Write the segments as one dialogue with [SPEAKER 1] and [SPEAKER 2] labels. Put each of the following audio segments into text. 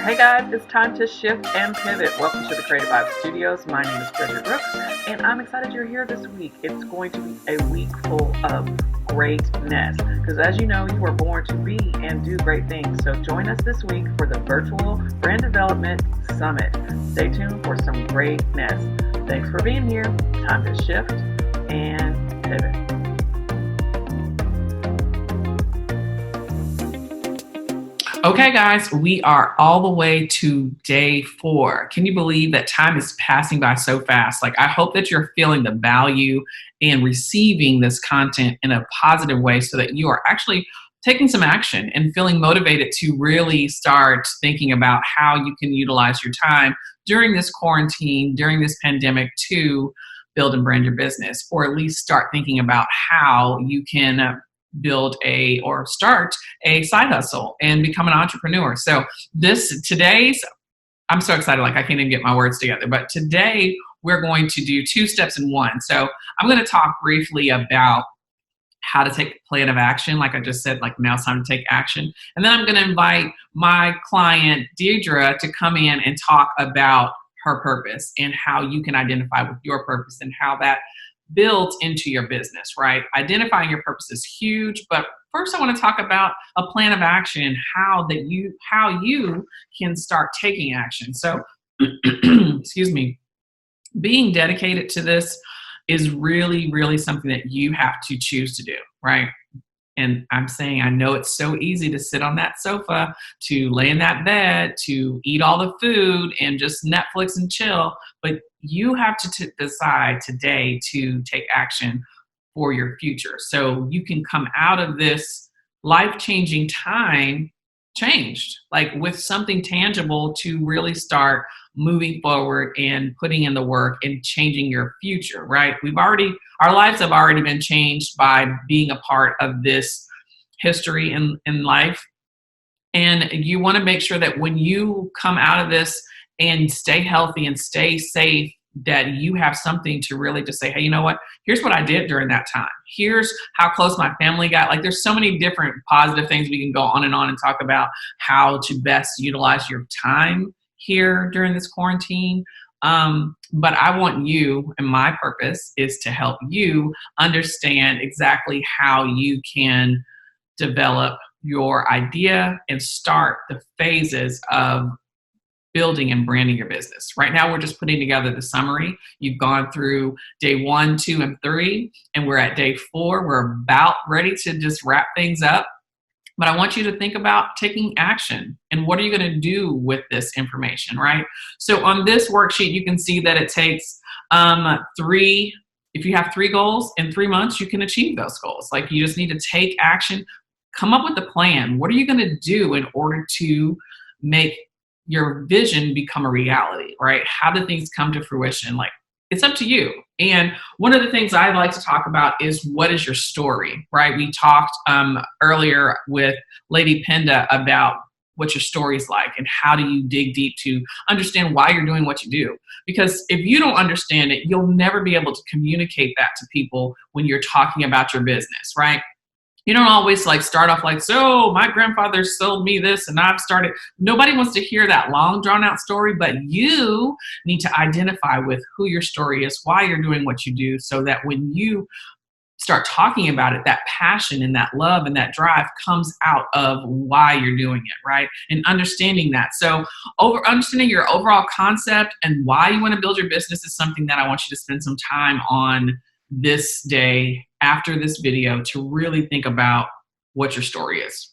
[SPEAKER 1] Hey guys, it's time to shift and pivot. Welcome to the Cre8tive Studios. My name is Deidre Brooks, and I'm excited you're here this week. It's going to be a week full of greatness because, as you know, you were born to be and do great things. So join us this week for the virtual brand development summit. Stay tuned for some greatness. Thanks for being here. Time to shift and pivot. Okay, guys, we are all the way to day 4. Can you believe that time is passing by so fast? Like, I hope that you're feeling the value and receiving this content in a positive way so that you are actually taking some action and feeling motivated to really start thinking about how you can utilize your time during this quarantine, during this pandemic to build and brand your business, or at least start thinking about how you can build or start a side hustle and become an entrepreneur. So I'm so excited, like I can't even get my words together, but today we're going to do 2 steps in 1. So I'm going to talk briefly about how to take a plan of action. Like I just said, like now it's time to take action. And then I'm going to invite my client, Deirdre, to come in and talk about her purpose and how you can identify with your purpose and how that built into your business, right? Identifying your purpose is huge, but first I want to talk about a plan of action, how you can start taking action. So, excuse me, being dedicated to this is really, really something that you have to choose to do, right? And I'm saying, I know it's so easy to sit on that sofa, to lay in that bed, to eat all the food and just Netflix and chill, but you have to decide today to take action for your future. So you can come out of this life-changing time changed, like with something tangible to really start moving forward and putting in the work and changing your future, right? Our lives have already been changed by being a part of this history in life. And you want to make sure that when you come out of this and stay healthy and stay safe, that you have something to really just say, hey, you know what? Here's what I did during that time. Here's how close my family got. Like there's so many different positive things we can go on and talk about how to best utilize your time here during this quarantine. But I want you, and my purpose is to help you understand exactly how you can develop your idea and start the phases of building and branding your business. Right now, we're just putting together the summary. You've gone through day 1, 2, and 3, and we're at day 4. We're about ready to just wrap things up. But I want you to think about taking action and what are you going to do with this information, right? So on this worksheet, you can see that it takes 3, if you have 3 goals in 3 months, you can achieve those goals. Like you just need to take action, come up with a plan. What are you going to do in order to make your vision become a reality, right? How do things come to fruition? Like it's up to you. And one of the things I like to talk about is what is your story, right? We talked earlier with Lady Penda about what your story is like and how do you dig deep to understand why you're doing what you do. Because if you don't understand it, you'll never be able to communicate that to people when you're talking about your business, right? You don't always like start off like, so my grandfather sold me this and I've started. Nobody wants to hear that long drawn out story, but you need to identify with who your story is, why you're doing what you do, so that when you start talking about it, that passion and that love and that drive comes out of why you're doing it, right? And understanding that. So understanding your overall concept and why you want to build your business is something that I want you to spend some time on this day after this video to really think about what your story is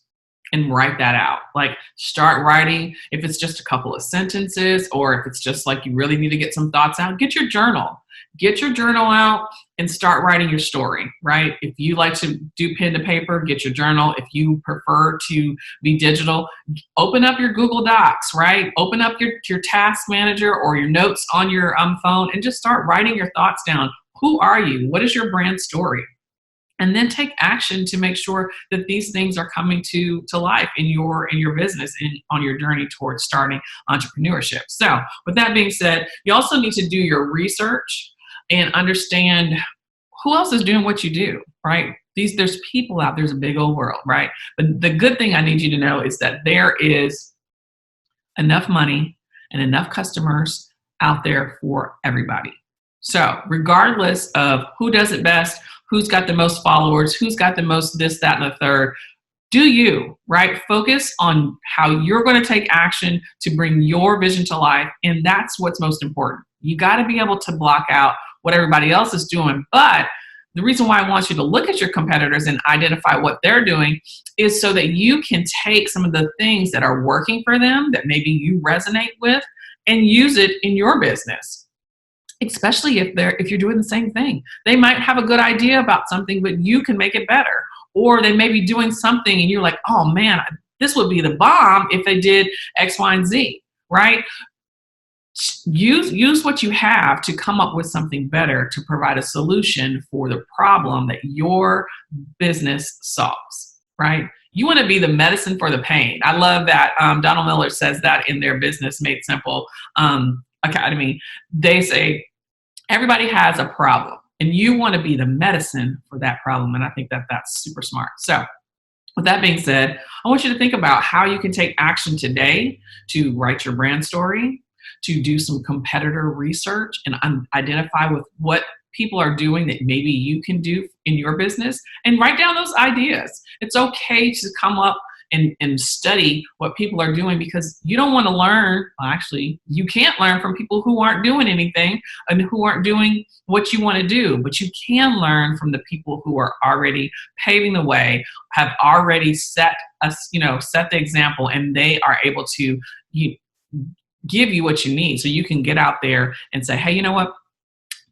[SPEAKER 1] and write that out. Like start writing, if it's just a couple of sentences or if it's just like you really need to get some thoughts out, get your journal. Get your journal out and start writing your story, right? If you like to do pen to paper, get your journal. If you prefer to be digital, open up your Google Docs, right? Open up your task manager or your notes on your phone and just start writing your thoughts down. Who are you? What is your brand story? And then take action to make sure that these things are coming to life in your business and on your journey towards starting entrepreneurship. So with that being said, you also need to do your research and understand who else is doing what you do, right? There's people out there's a big old world, right? But the good thing I need you to know is that there is enough money, and enough customers out there for everybody. So regardless of who does it best, who's got the most followers, who's got the most this, that, and the third, do you, right? Focus on how you're going to take action to bring your vision to life. And that's what's most important. You got to be able to block out what everybody else is doing. But the reason why I want you to look at your competitors and identify what they're doing is so that you can take some of the things that are working for them that maybe you resonate with and use it in your business. Especially if you're doing the same thing. They might have a good idea about something, but you can make it better. Or they may be doing something and you're like, oh man, this would be the bomb if they did X, Y, and Z, right? Use what you have to come up with something better to provide a solution for the problem that your business solves, right? You want to be the medicine for the pain. I love that. Donald Miller says that in their Business Made Simple Academy. They say everybody has a problem and you want to be the medicine for that problem. And I think that that's super smart. So with that being said, I want you to think about how you can take action today to write your brand story, to do some competitor research and identify with what people are doing that maybe you can do in your business, and write down those ideas. It's okay to come up and study what people are doing, because you don't want to learn, well, actually, you can't learn from people who aren't doing anything and who aren't doing what you want to do, but you can learn from the people who are already paving the way, have already set the example, and they are able to give you what you need so you can get out there and say, hey, you know what?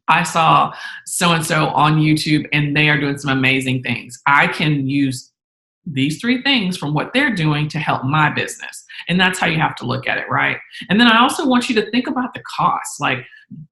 [SPEAKER 1] I saw so-and-so on YouTube and they are doing some amazing things. I can use these 3 things from what they're doing to help my business. And that's how you have to look at it, right? And then I also want you to think about the costs. Like,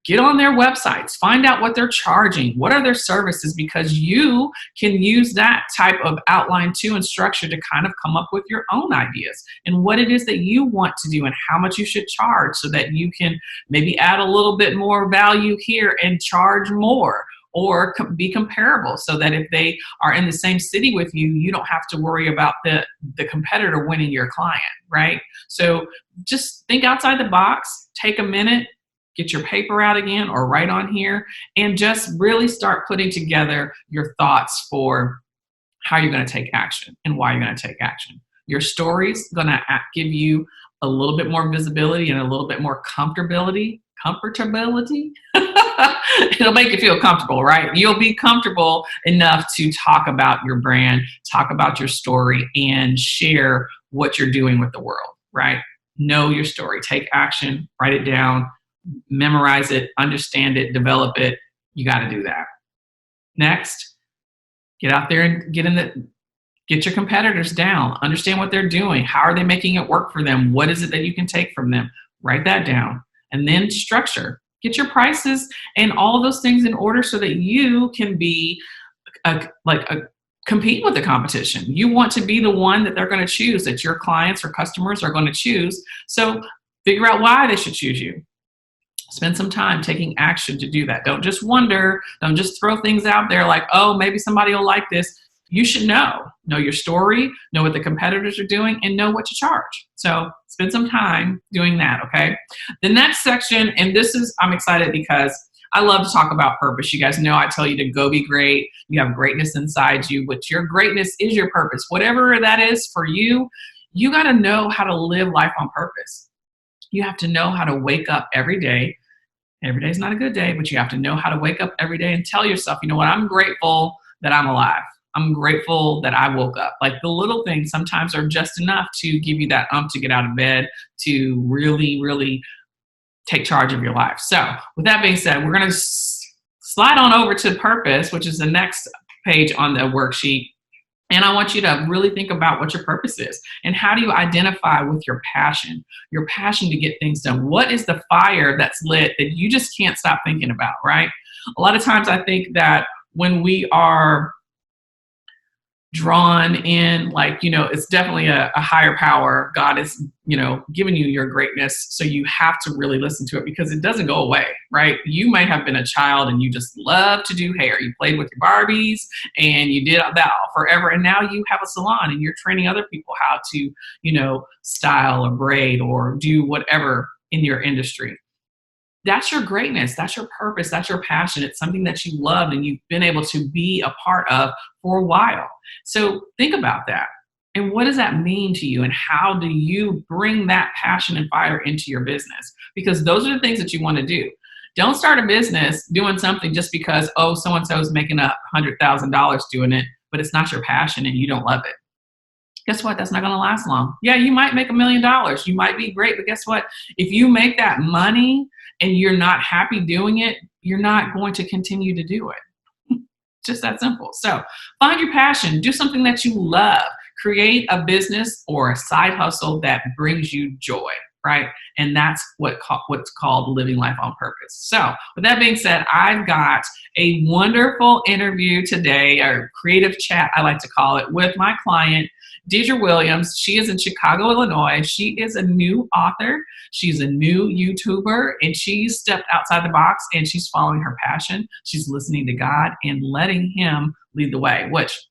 [SPEAKER 1] get on their websites, find out what they're charging, what are their services, because you can use that type of outline too and structure to kind of come up with your own ideas and what it is that you want to do and how much you should charge, so that you can maybe add a little bit more value here and charge more, or be comparable, so that if they are in the same city with you, you don't have to worry about the competitor winning your client, right? So just think outside the box, take a minute, get your paper out again or write on here, and just really start putting together your thoughts for how you're going to take action and why you're going to take action. Your story's going to give you a little bit more visibility and a little bit more comfortability. It'll make you feel comfortable, right? You'll be comfortable enough to talk about your brand, talk about your story, and share what you're doing with the world, right? Know your story, take action, write it down, memorize it, understand it, develop it. You got to do that. Next, get out there and get your competitors down, understand what they're doing. How are they making it work for them? What is it that you can take from them? Write that down. And then structure. Get your prices and all of those things in order so that you can be compete with the competition. You want to be the one that they're going to choose, that your clients or customers are going to choose. So figure out why they should choose you. Spend some time taking action to do that. Don't just wonder. Don't just throw things out there like, oh, maybe somebody will like this. You should know your story, know what the competitors are doing, and know what to charge. So spend some time doing that, okay? The next section, and I'm excited because I love to talk about purpose. You guys know I tell you to go be great. You have greatness inside you, but your greatness is your purpose. Whatever that is for you, you got to know how to live life on purpose. You have to know how to wake up every day. Every day is not a good day, but you have to know how to wake up every day and tell yourself, you know what, I'm grateful that I'm alive. I'm grateful that I woke up. Like, the little things sometimes are just enough to give you that to get out of bed, to really, really take charge of your life. So with that being said, we're going to slide on over to purpose, which is the next page on the worksheet. And I want you to really think about what your purpose is and how do you identify with your passion to get things done. What is the fire that's lit that you just can't stop thinking about, right? A lot of times I think that when we are drawn in, like, it's definitely a higher power. God is, giving you your greatness. So you have to really listen to it because it doesn't go away, right? You might have been a child and you just love to do hair. You played with your Barbies and you did that forever. And now you have a salon and you're training other people how to, style or braid or do whatever in your industry. That's your greatness. That's your purpose. That's your passion. It's something that you love and you've been able to be a part of for a while. So think about that. And what does that mean to you? And how do you bring that passion and fire into your business? Because those are the things that you want to do. Don't start a business doing something just because, so-and-so is making $100,000 doing it, but it's not your passion and you don't love it. Guess what? That's not going to last long. Yeah, you might make $1 million. You might be great, but guess what? If you make that money and you're not happy doing it, you're not going to continue to do it. Just that simple. So find your passion. Do something that you love. Create a business or a side hustle that brings you joy, right? And that's what's called living life on purpose. So with that being said, I've got a wonderful interview today, or creative chat, I like to call it, with my client, Deidre Williams. She is in Chicago, Illinois. She is a new author. She's a new YouTuber, and she's stepped outside the box and she's following her passion. She's listening to God and letting Him lead the way, which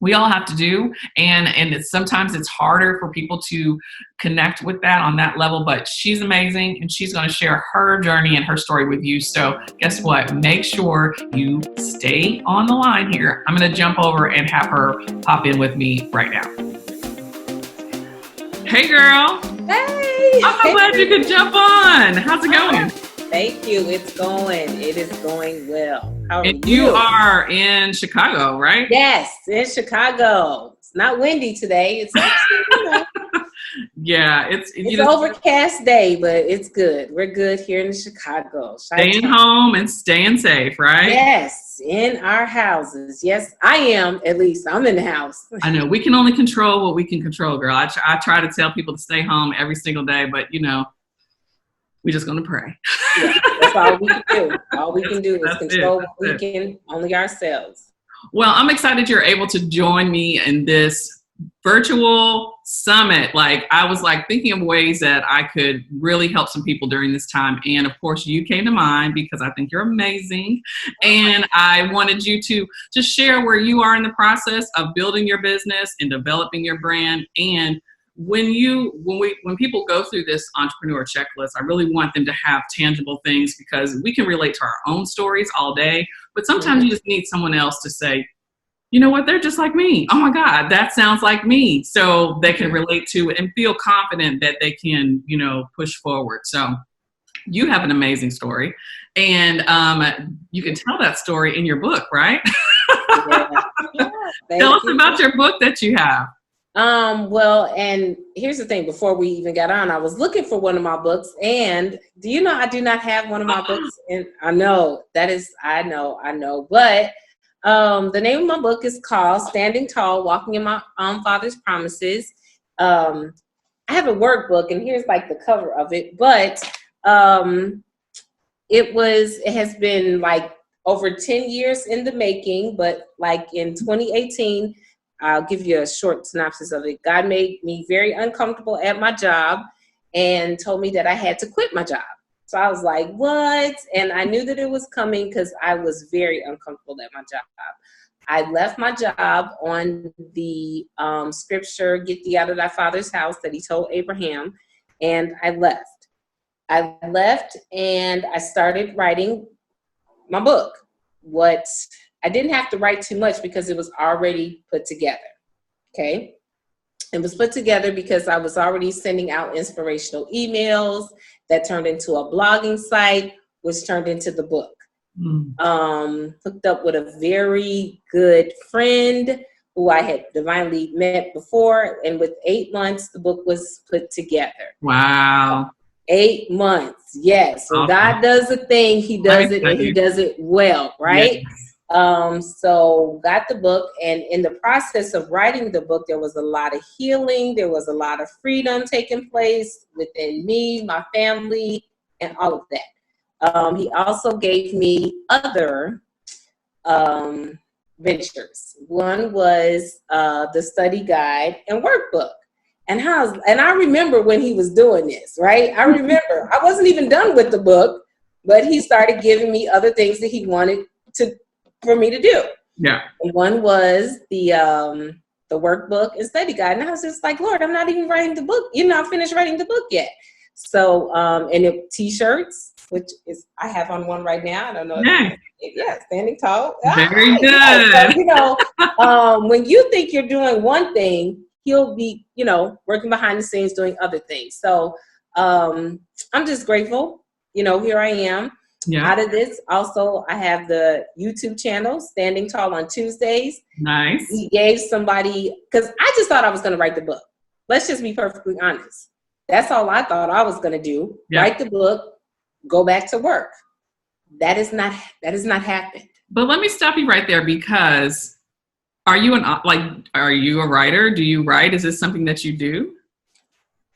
[SPEAKER 1] we all have to do. And sometimes it's harder for people to connect with that on that level, but she's amazing and she's going to share her journey and her story with you. So guess what? Make sure you stay on the line here. I'm going to jump over and have her pop in with me right now. Hey, girl.
[SPEAKER 2] Hey.
[SPEAKER 1] I'm so glad you could jump on. How's it going?
[SPEAKER 2] Thank you. It's going. It is going well. How are
[SPEAKER 1] And
[SPEAKER 2] you?
[SPEAKER 1] You are in Chicago, right?
[SPEAKER 2] Yes, in Chicago. It's not windy today. It's actually,
[SPEAKER 1] Yeah, it's
[SPEAKER 2] overcast day, but it's good. We're good here in Chicago.
[SPEAKER 1] Staying home and staying safe, right?
[SPEAKER 2] Yes, in our houses. Yes, I am. At least I'm in the house.
[SPEAKER 1] I know. We can only control what we can control, girl. I try to tell people to stay home every single day, but we're just going to pray.
[SPEAKER 2] Yeah, that's all we can do. All we can do is control what we can, only ourselves.
[SPEAKER 1] Well, I'm excited you're able to join me in this virtual summit. Like, I was thinking of ways that I could really help some people during this time. And of course, you came to mind because I think you're amazing. And I wanted you to just share where you are in the process of building your business and developing your brand. And when people go through this entrepreneur checklist, I really want them to have tangible things, because we can relate to our own stories all day, but sometimes you just need someone else to say, you know what, they're just like me. Oh my God, that sounds like me. So they can relate to it and feel confident that they can, push forward. So you have an amazing story, and you can tell that story in your book, right?
[SPEAKER 2] Yeah.
[SPEAKER 1] Tell us about your book that you have.
[SPEAKER 2] Well, and here's the thing, before we even got on, I was looking for one of my books, and do you know I do not have one of my books? And I know, but the name of my book is called Standing Tall, Walking in My Father's Promises. I have a workbook, and here's the cover of it, but it has been over 10 years in the making, but in 2018, I'll give you a short synopsis of it. God made me very uncomfortable at my job and told me that I had to quit my job. So I was like, what? And I knew that it was coming because I was very uncomfortable at my job. I left my job on the scripture, get thee out of thy father's house, that he told Abraham, and I left. And I started writing my book. I didn't have to write too much because it was already put together. Okay. It was put together because I was already sending out inspirational emails that turned into a blogging site, which turned into the book. Hooked up with a very good friend who I had divinely met before. And with 8 months, the book was put together.
[SPEAKER 1] Wow.
[SPEAKER 2] 8 months. Yes. So God does a thing. He does it, and he does it well. Right. Yes. So got the book, and in the process of writing the book, there was a lot of healing. There was a lot of freedom taking place within me, my family, and all of that. He also gave me other ventures. One was the study guide and workbook. And I remember when he was doing this, right? I remember I wasn't even done with the book, but he started giving me other things that he wanted for me to do.
[SPEAKER 1] Yeah.
[SPEAKER 2] And one was the workbook and study guide. And I was just like, Lord, I'm not even writing the book. You're not finished writing the book yet. So, and t-shirts, which is, I have on one right now. I don't know. Yeah, standing tall.
[SPEAKER 1] Very good.
[SPEAKER 2] Yeah. So, when you think you're doing one thing, he'll be, working behind the scenes doing other things. So I'm just grateful. Here I am. Yeah. Out of this, also, I have the YouTube channel, Standing Tall on Tuesdays.
[SPEAKER 1] Nice.
[SPEAKER 2] He gave somebody, because I just thought I was going to write the book. Let's just be perfectly honest. That's all I thought I was going to do. Yeah. Write the book, go back to work. That has not happened.
[SPEAKER 1] But let me stop you right there, because are you a writer? Do you write? Is this something that you do?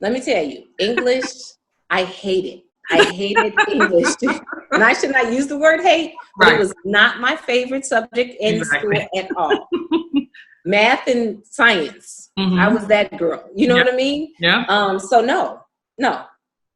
[SPEAKER 2] Let me tell you, English, I hate it. I hated English. And I should not use the word hate, but It was not my favorite subject in school at all. Math and science. Mm-hmm. I was that girl. You know what I mean?
[SPEAKER 1] Yeah.
[SPEAKER 2] So no.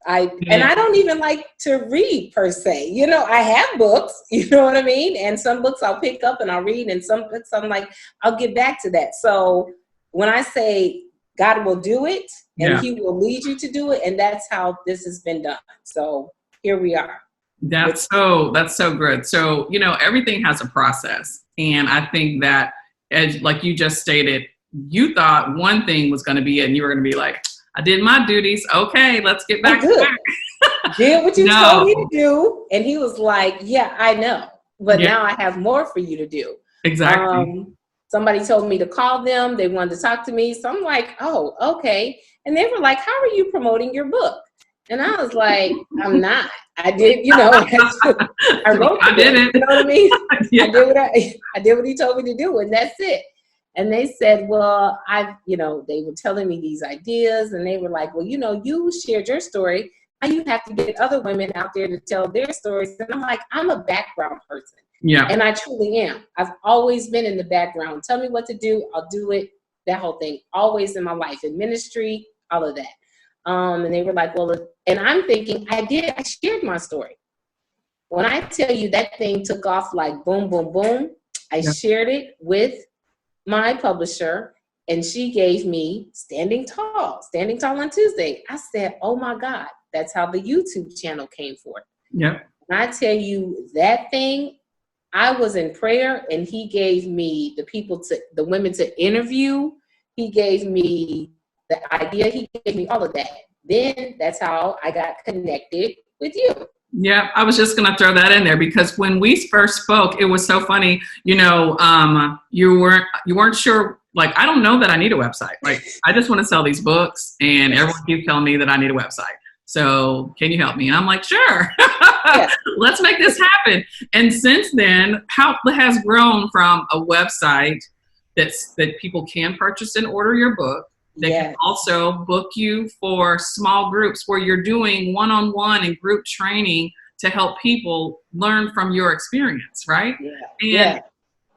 [SPEAKER 2] And I don't even like to read per se. I have books, you know what I mean? And some books I'll pick up and I'll read, and some books I'm like, I'll get back to that. So when I say God will do it, and He will lead you to do it, and that's how this has been done. So here we are.
[SPEAKER 1] That's so good. So, everything has a process. And I think that, as like you just stated, you thought one thing was going to be it, and you were going to be like, I did my duties. Okay, let's get back to work.
[SPEAKER 2] Did what you told me to do. And he was like, yeah, I know. But now I have more for you to do.
[SPEAKER 1] Exactly.
[SPEAKER 2] Somebody told me to call them. They wanted to talk to me. So I'm like, oh, okay. And they were like, how are you promoting your book? And I was like, I'm not. I did, I wrote
[SPEAKER 1] I did it.
[SPEAKER 2] You know what I mean?
[SPEAKER 1] Yeah.
[SPEAKER 2] I did what he told me to do, and that's it. And they said, well, they were telling me these ideas, and they were like, well, you shared your story. Now you have to get other women out there to tell their stories. And I'm like, I'm a background person.
[SPEAKER 1] Yeah.
[SPEAKER 2] And I truly am. I've always been in the background. Tell me what to do, I'll do it. That whole thing. Always in my life, in ministry, all of that. And they were like, well, and I'm thinking, I shared my story. When I tell you that thing took off like boom, boom, boom, I shared it with my publisher, and she gave me Standing Tall on Tuesday. I said, oh my God, that's how the YouTube channel came forth.
[SPEAKER 1] Yeah.
[SPEAKER 2] And I tell you, that thing, I was in prayer, and he gave me the women to interview. He gave me the idea. He gave me all of that. Then that's how I got connected with you.
[SPEAKER 1] Yeah, I was just going to throw that in there, because when we first spoke, it was so funny. You weren't sure. Like, I don't know that I need a website. Like, I just want to sell these books, and everyone keeps telling me that I need a website. So can you help me? And I'm like, sure. Let's make this happen. And since then, how it has grown from a website that people can purchase and order your book. They can also book you for small groups where you're doing one-on-one and group training to help people learn from your experience, right? Yeah. And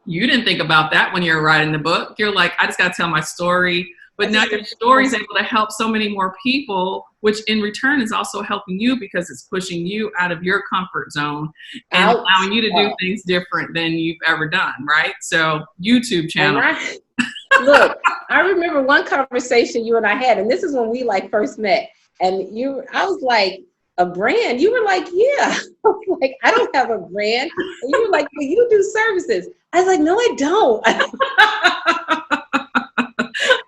[SPEAKER 1] you didn't think about that when you were writing the book. You're like, I just got to tell my story. But now your story is able to help so many more people, which in return is also helping you, because it's pushing you out of your comfort zone and allowing you to do things different than you've ever done, right? So YouTube channel.
[SPEAKER 2] Look, I remember one conversation you and I had, and this is when we first met. And I was like, a brand? You were like, yeah. I was like, I don't have a brand. And you were like, well, you do services. I was like, no, I don't.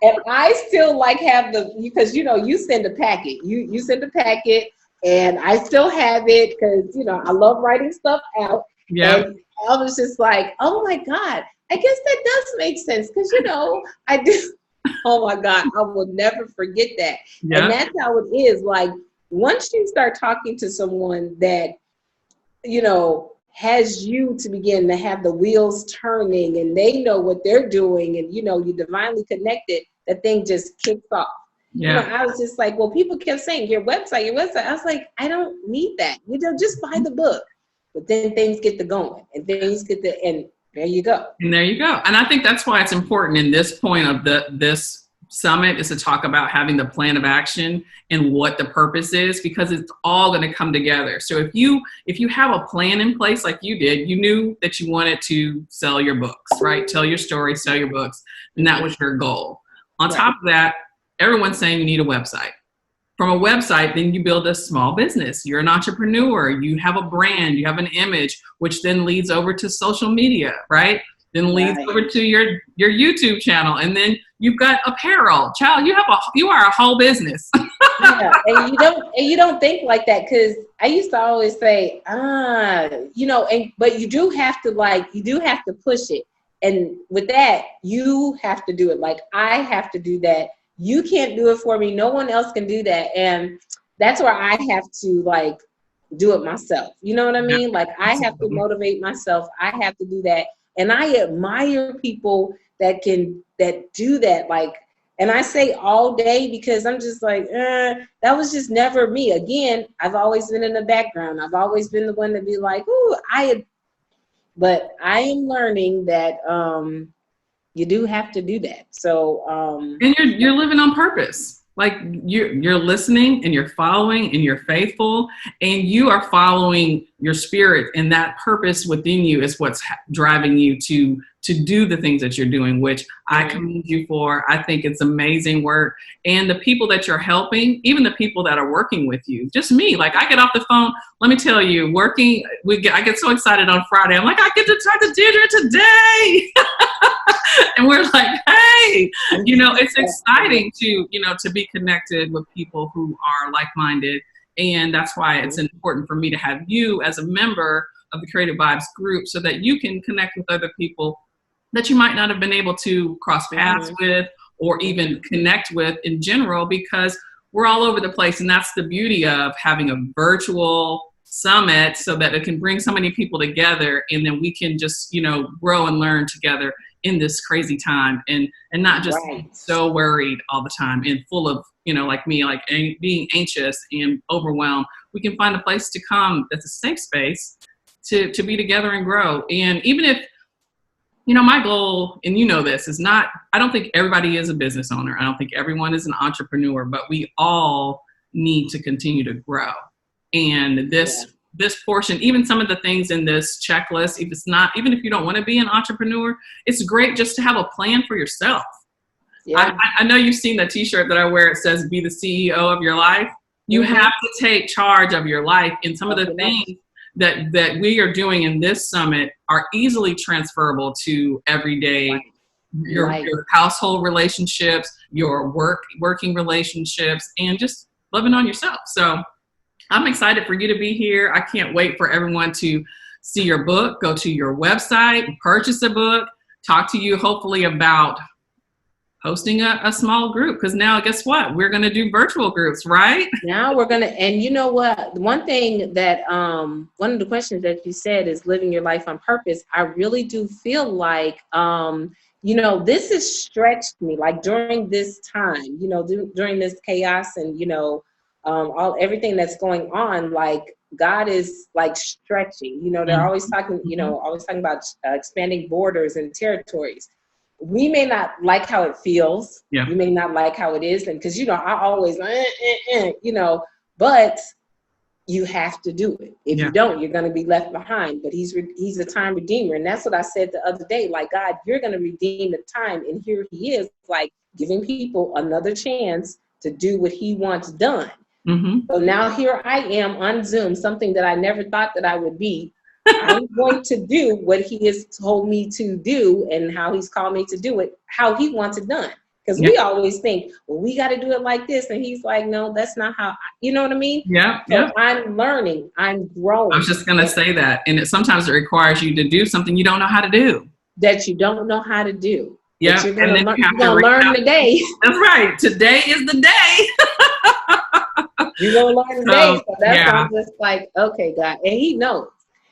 [SPEAKER 2] And I still have because you send a packet. You send a packet, and I still have it because I love writing stuff out. Yeah. And I was just like, oh my God. I guess that does make sense, because I do. Oh my God, I will never forget that. Yeah. And that's how it is. Like, once you start talking to someone that has you to begin to have the wheels turning, and they know what they're doing, and you divinely connected, that thing just kicks off. Yeah. I was just like, well, people kept saying your website. I was like, I don't need that. Just buy the book. But then things get to going, and things get to, and There you go.
[SPEAKER 1] And there you go. And I think that's why it's important in this point of this summit is to talk about having the plan of action and what the purpose is, because it's all going to come together. So if you have a plan in place like you did, you knew that you wanted to sell your books, right? Tell your story, sell your books. And that was your goal. On top of that, everyone's saying you need a website. From a website, then you build a small business. You're an entrepreneur. You have a brand. You have an image, which then leads over to social media, right? Then leads over to your YouTube channel, and then you've got apparel. Child, you are a whole business.
[SPEAKER 2] Yeah, and you don't think like that, because I used to always say, but you do have to push it, and with that, you have to do it. Like I have to do that. You can't do it for me. No one else can do that, and that's where I have to do it myself. You know what I mean? Like I have to motivate myself. I have to do that. And I admire people that do that. Like, and I say all day, because I'm just like, that was just never me. Again, I've always been in the background. I've always been the one to be like, but I am learning that you do have to do that. So,
[SPEAKER 1] and you're living on purpose. Like you're listening and you're following and you're faithful and you are following your spirit, and that purpose within you is what's driving you to do the things that you're doing, which I commend you for. I think it's amazing work. And the people that you're helping, even the people that are working with you, just me, like I get off the phone, let me tell you, I get so excited on Friday. I'm like, I get to talk to Deirdre today. And we're like, hey, it's exciting to be connected with people who are like-minded. And that's why it's important for me to have you as a member of the Creative Vibes group, so that you can connect with other people that you might not have been able to cross paths with or even connect with in general, because we're all over the place. And that's the beauty of having a virtual summit, so that it can bring so many people together, and then we can just, grow and learn together in this crazy time, and not just so worried all the time and full of, like me, being anxious and overwhelmed. We can find a place to come that's a safe space to be together and grow. And even if, my goal, and this, is not, I don't think everybody is a business owner. I don't think everyone is an entrepreneur, but we all need to continue to grow. And this portion, even some of the things in this checklist, even if you don't want to be an entrepreneur, it's great just to have a plan for yourself. Yeah. I know you've seen the t-shirt that I wear. It says, be the CEO of your life. You have to take charge of your life. And some of the things that we are doing in this summit are easily transferable to everyday, your household relationships, your working relationships, and just living on yourself. So I'm excited for you to be here. I can't wait for everyone to see your book, go to your website, purchase a book, talk to you hopefully about hosting a small group, because now guess what? We're going to do virtual groups, right? Now we're going to,
[SPEAKER 2] and you know what? One thing that, one of the questions that you said is living your life on purpose. I really do feel like, this has stretched me, like during this time, during this chaos and, everything that's going on, like God is like stretching, they're always talking, always talking about expanding borders and territories. We may not like how it feels. Yeah. We may not like how it is. And because, I always, but you have to do it. If you don't, you're going to be left behind. But he's a time redeemer. And that's what I said the other day, like, God, you're going to redeem the time. And here he is, like giving people another chance to do what he wants done. Mm-hmm. So now here I am on Zoom, something that I never thought that I would be. I'm going to do what he has told me to do and how he's called me to do it, how he wants it done. Because we always think, well, we got to do it like this. And he's like, no, that's not how, you know what I mean? Yeah. So I'm learning. I'm growing.
[SPEAKER 1] I was just going to say that. And sometimes it requires you to do something you don't know how to do.
[SPEAKER 2] That you don't know how to do.
[SPEAKER 1] Yeah.
[SPEAKER 2] You're going to learn today.
[SPEAKER 1] That's right. Today is the day.
[SPEAKER 2] You're going to learn today. So that's why I'm just like, okay, God. And he knows.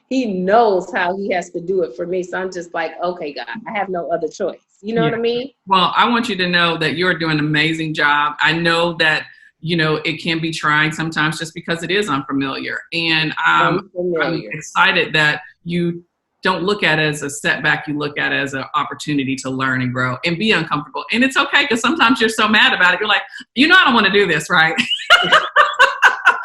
[SPEAKER 2] He knows how he has to do it for me. So I'm just like, okay, God, I have no other choice. You know what I mean?
[SPEAKER 1] Well, I want you to know that you're doing an amazing job. I know that, it can be trying sometimes just because it is unfamiliar. And I'm excited that you don't look at it as a setback. You look at it as an opportunity to learn and grow and be uncomfortable. And it's okay, because sometimes you're so mad about it. You're like, I don't want to do this, right?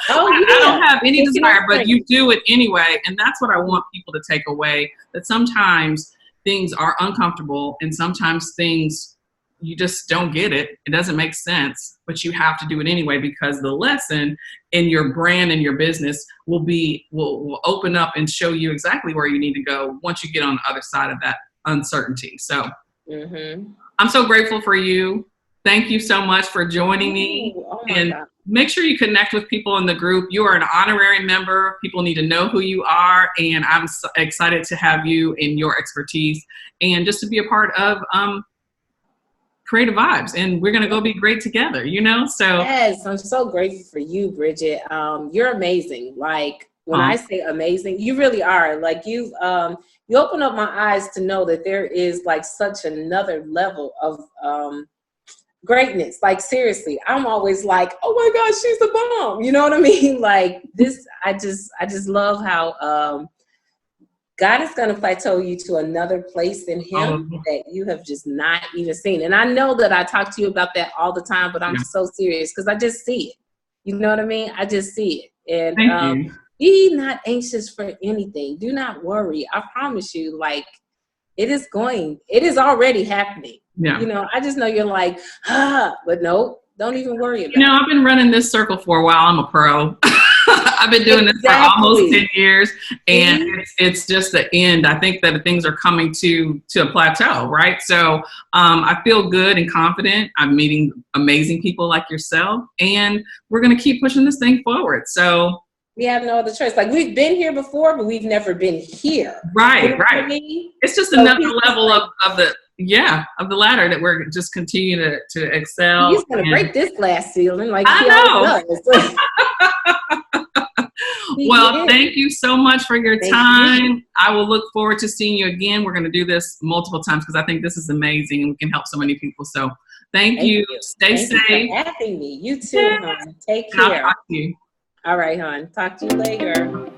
[SPEAKER 2] Oh, yeah.
[SPEAKER 1] I don't have any desire, but you do it anyway. And that's what I want people to take away, that sometimes things are uncomfortable and sometimes things you just don't get it. It doesn't make sense, but you have to do it anyway, because the lesson in your brand and your business will open up and show you exactly where you need to go once you get on the other side of that uncertainty. So I'm so grateful for you. Thank you so much for joining me.
[SPEAKER 2] Oh
[SPEAKER 1] and
[SPEAKER 2] God.
[SPEAKER 1] Make sure you connect with people in the group. You are an honorary member. People need to know who you are. And I'm so excited to have you and your expertise and just to be a part of Cre8tive Vibes. And we're going to go be great together, So
[SPEAKER 2] Yes, I'm so grateful for you, Bridget. You're amazing. Like, when I say amazing, you really are. Like, you open up my eyes to know that there is like such another level of greatness. Like, seriously, I'm always like, oh my gosh, she's a bomb. You know what I mean? Like, this, I just love how God is going to plateau you to another place in him that you have just not even seen. And I know that I talk to you about that all the time, but I'm so serious because I just see it. You know what I mean? I just see it. And
[SPEAKER 1] Thank you.
[SPEAKER 2] Be not anxious for anything. Do not worry. I promise you, like, it is already happening.
[SPEAKER 1] Yeah.
[SPEAKER 2] I just know you're like, but no, don't even worry about it.
[SPEAKER 1] I've been running this circle for a while. I'm a pro. I've been doing this for almost 10 years, and it's just the end. I think that things are coming to a plateau, right? So I feel good and confident. I'm meeting amazing people like yourself, and we're going to keep pushing this thing forward. So
[SPEAKER 2] we have no other choice. Like, we've been here before, but we've never been here.
[SPEAKER 1] Right. I mean? It's just another level of the ladder that we're just continuing to excel.
[SPEAKER 2] He's going to break this glass ceiling like
[SPEAKER 1] I know. Well, thank you so much for your time. I will look forward to seeing you again. We're going to do this multiple times because I think this is amazing and we can help so many people. So thank you. Stay safe.
[SPEAKER 2] You for having me. You too, hon. Take care.
[SPEAKER 1] I'll talk to you.
[SPEAKER 2] All right, hon. Talk to you later.